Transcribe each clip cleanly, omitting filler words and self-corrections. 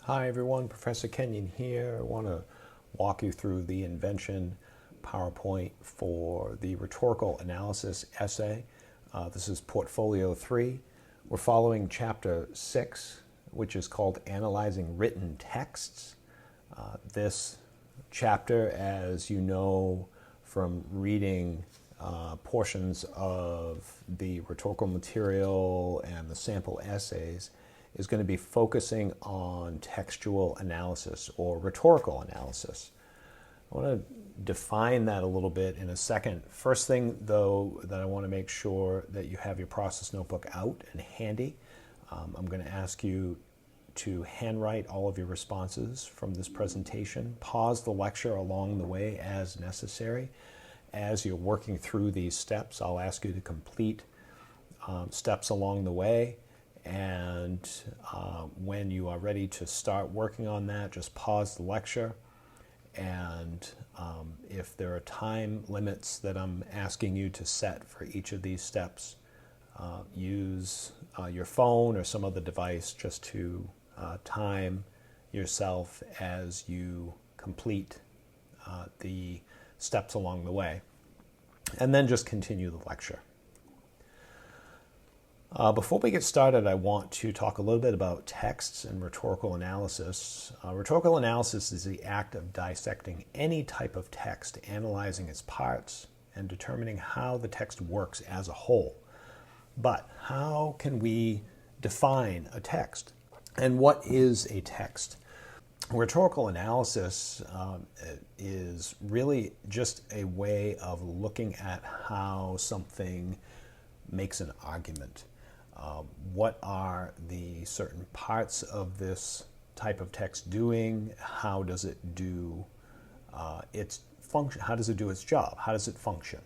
Hi everyone, Professor Kenyon here. I want to walk you through the Invention PowerPoint for the rhetorical analysis essay. This is Portfolio 3. We're following Chapter 6, which is called Analyzing Written Texts. This chapter, as you know from reading portions of the rhetorical material and the sample essays, is going to be focusing on textual analysis or rhetorical analysis. I want to define that a little bit in a second. First thing, though, that I want to make sure that you have your process notebook out and handy. I'm going to ask you to handwrite all of your responses from this presentation. Pause the lecture along the way as necessary. As you're working through these steps, I'll ask you to complete steps along the way. And when you are ready to start working on that, just pause the lecture. And if there are time limits that I'm asking you to set for each of these steps, use your phone or some other device just to time yourself as you complete the steps along the way. And then just continue the lecture. Before we get started, I want to talk a little bit about texts and rhetorical analysis. Rhetorical analysis is the act of dissecting any type of text, analyzing its parts, and determining how the text works as a whole. But how can we define a text? And what is a text? Rhetorical analysis is really just a way of looking at how something makes an argument. What are the certain parts of this type of text doing? How does it do its function? How does it do its job? How does it function?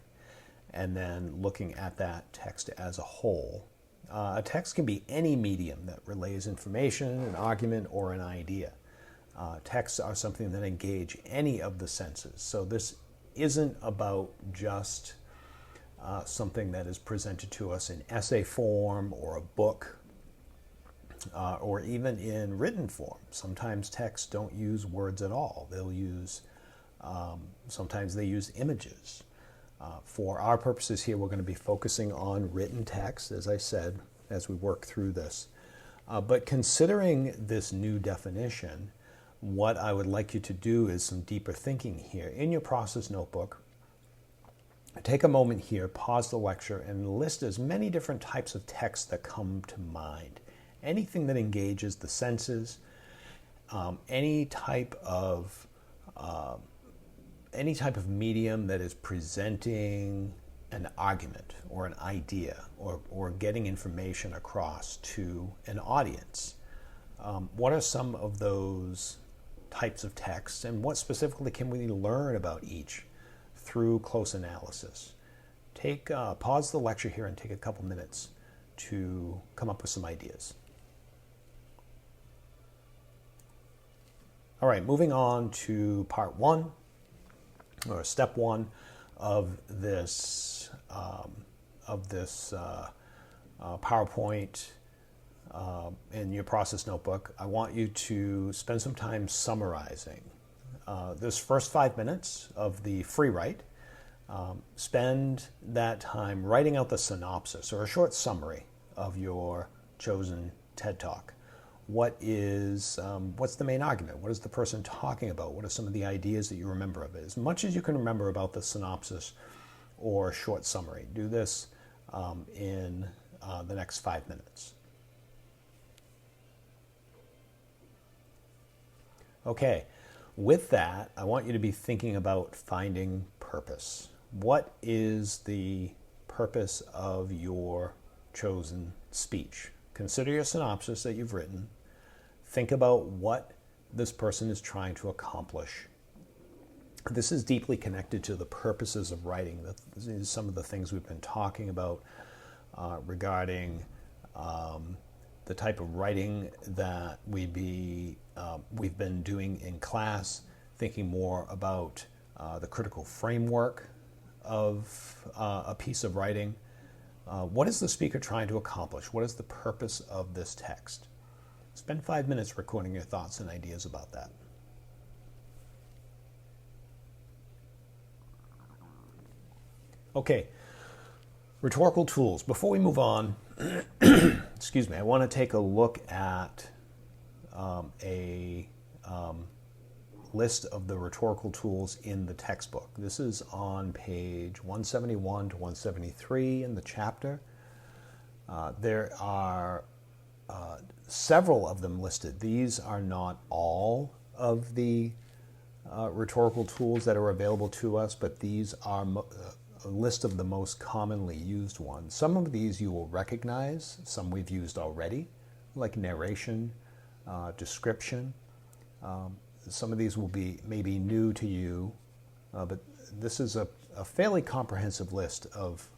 And then looking at that text as a whole. A text can be any medium that relays information, an argument, or an idea. Texts are something that engage any of the senses. So this isn't about just something that is presented to us in essay form or a book or even in written form. Sometimes texts don't use words at all. They'll use, sometimes they use images. For our purposes here, we're going to be focusing on written text, as I said, as we work through this. But considering this new definition, what I would like you to do is some deeper thinking here. In your process notebook, take a moment here, pause the lecture, and list as many different types of text that come to mind. Anything that engages the senses, any type of medium that is presenting an argument or an idea or getting information across to an audience. What are some of those types of texts, and what specifically can we learn about each through close analysis? Pause the lecture here and take a couple minutes to come up with some ideas. All right, moving on to part one, or step one of this PowerPoint in your process notebook. I want you to spend some time summarizing this first 5 minutes of the free write. Spend that time writing out the synopsis or a short summary of your chosen TED Talk. What's the main argument? What is the person talking about? What are some of the ideas that you remember of it? As much as you can remember about the synopsis or short summary. Do this in the next 5 minutes. Okay. With that, I want you to be thinking about finding purpose. What is the purpose of your chosen speech? Consider your synopsis that you've written. Think about what this person is trying to accomplish. This is deeply connected to the purposes of writing. Some of the things we've been talking about regarding the type of writing that we've been doing in class, thinking more about the critical framework of a piece of writing. What is the speaker trying to accomplish? What is the purpose of this text? Spend 5 minutes recording your thoughts and ideas about that. Okay, rhetorical tools. Before we move on, excuse me, I want to take a look at a list of the rhetorical tools in the textbook. This is on page 171 to 173 in the chapter. There are several of them listed. These are not all of the rhetorical tools that are available to us, but these are a list of the most commonly used ones. Some of these you will recognize, some we've used already, like narration, description. Some of these will be maybe new to you, but this is a fairly comprehensive list of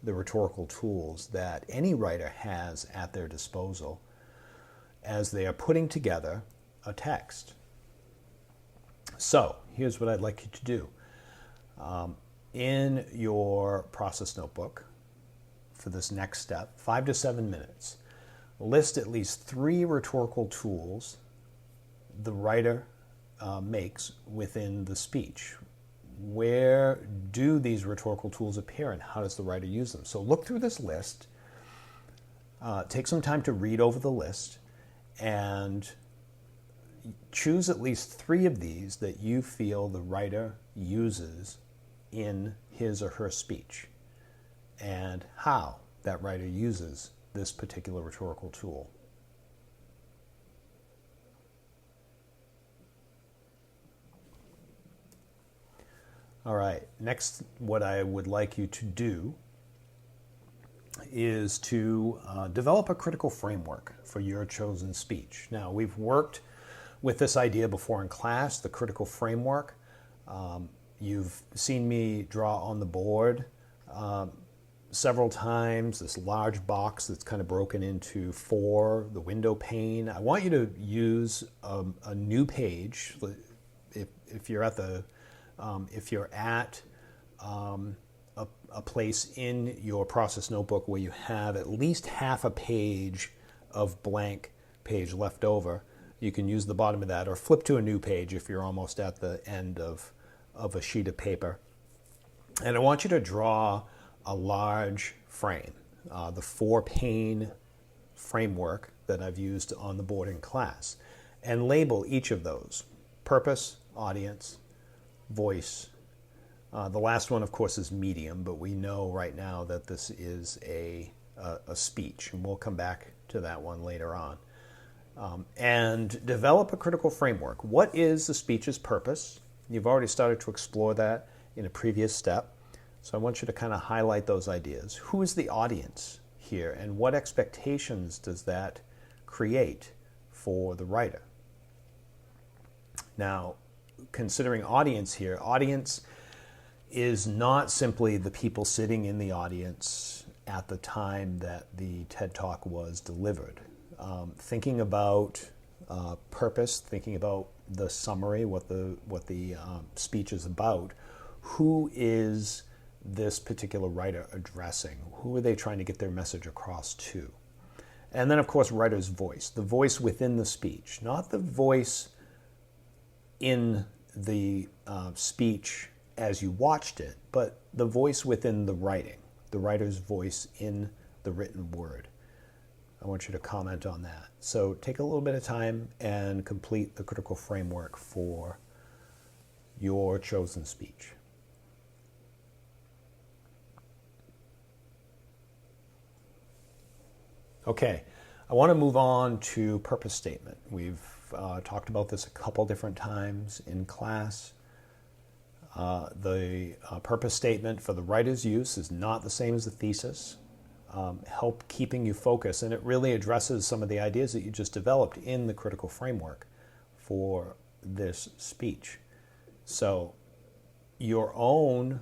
the rhetorical tools that any writer has at their disposal as they are putting together a text. So here's what I'd like you to do. In your process notebook for this next step, 5 to 7 minutes, list at least 3 rhetorical tools the writer makes within the speech. Where do these rhetorical tools appear and how does the writer use them? So look through this list, take some time to read over the list, and choose at least 3 of these that you feel the writer uses in his or her speech, and how that writer uses this particular rhetorical tool. All right, next, what I would like you to do is to develop a critical framework for your chosen speech. Now, we've worked with this idea before in class, the critical framework. You've seen me draw on the board several times, this large box that's kind of broken into 4, the window pane. I want you to use a new page. If you're at the a place in your process notebook where you have at least half a page of blank page left over, you can use the bottom of that or flip to a new page if you're almost at the end of a sheet of paper. And I want you to draw a large frame, the 4-pane framework that I've used on the board in class, and label each of those: purpose, audience, voice. The last one, of course, is medium, but we know right now that this is a speech, and we'll come back to that one later on. And develop a critical framework. What is the speech's purpose? You've already started to explore that in a previous step, so I want you to kind of highlight those ideas. Who is the audience here, and what expectations does that create for the writer? Now, considering audience here, audience is not simply the people sitting in the audience at the time that the TED Talk was delivered. Thinking about purpose, thinking about the summary, what the speech is about, who is this particular writer addressing? Who are they trying to get their message across to? And then, of course, writer's voice, the voice within the speech, not the voice in the speech as you watched it, but the voice within the writing, the writer's voice in the written word. I want you to comment on that. So take a little bit of time and complete the critical framework for your chosen speech. Okay, I want to move on to purpose statement. We've talked about this a couple different times in class. The purpose statement for the writer's use is not the same as the thesis. Help keeping you focused, and it really addresses some of the ideas that you just developed in the critical framework for this speech. So your own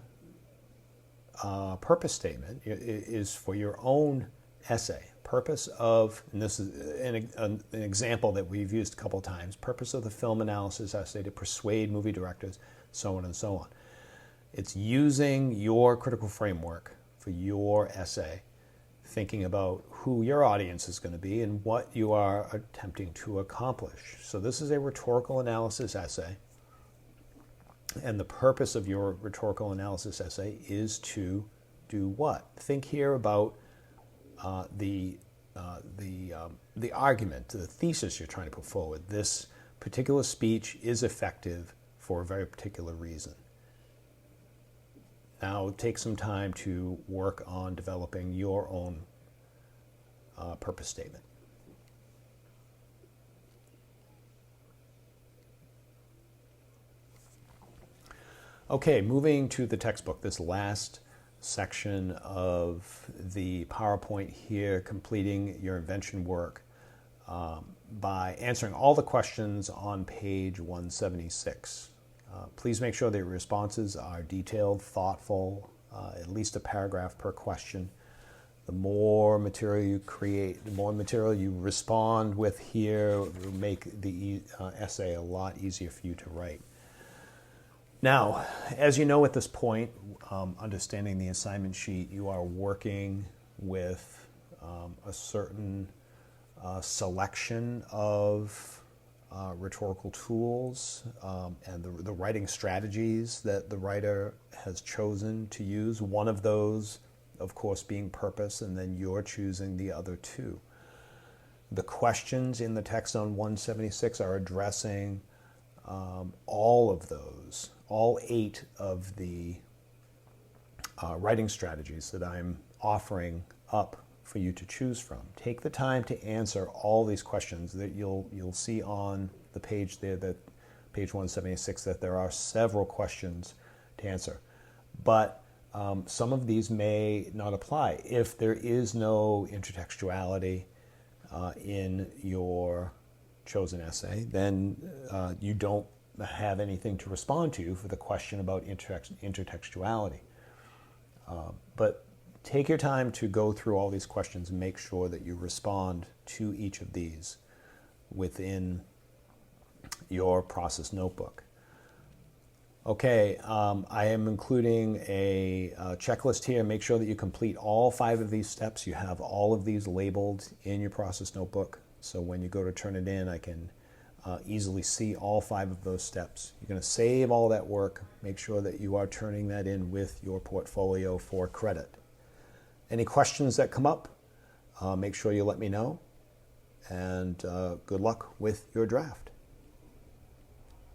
purpose statement is for your own essay. Purpose of, and this is an example that we've used a couple of times, purpose of the film analysis essay to persuade movie directors, so on and so on. It's using your critical framework for your essay, thinking about who your audience is going to be and what you are attempting to accomplish. So this is a rhetorical analysis essay. And the purpose of your rhetorical analysis essay is to do what? Think here about the argument, the thesis you're trying to put forward. This particular speech is effective for a very particular reason. Now take some time to work on developing your own purpose statement. Okay, moving to the textbook, this last section of the PowerPoint here, completing your invention work by answering all the questions on page 176. Please make sure that your responses are detailed, thoughtful, at least a paragraph per question. The more material you create, the more material you respond with here will make the essay a lot easier for you to write. Now, as you know at this point, understanding the assignment sheet, you are working with a certain selection of rhetorical tools and the writing strategies that the writer has chosen to use. One of those, of course, being purpose, and then you're choosing the other two. The questions in the text on 176 are addressing all of those, all 8 of the writing strategies that I'm offering up for you to choose from. Take the time to answer all these questions that you'll see on the page there, that page 176, that there are several questions to answer. But some of these may not apply. If there is no intertextuality in your chosen essay, then you don't have anything to respond to for the question about intertextuality. But take your time to go through all these questions and make sure that you respond to each of these within your process notebook. Okay, I am including a checklist here. Make sure that you complete all 5 of these steps. You have all of these labeled in your process notebook. So when you go to turn it in, I can easily see all 5 of those steps. You're going to save all that work. Make sure that you are turning that in with your portfolio for credit. Any questions that come up, make sure you let me know. And good luck with your draft.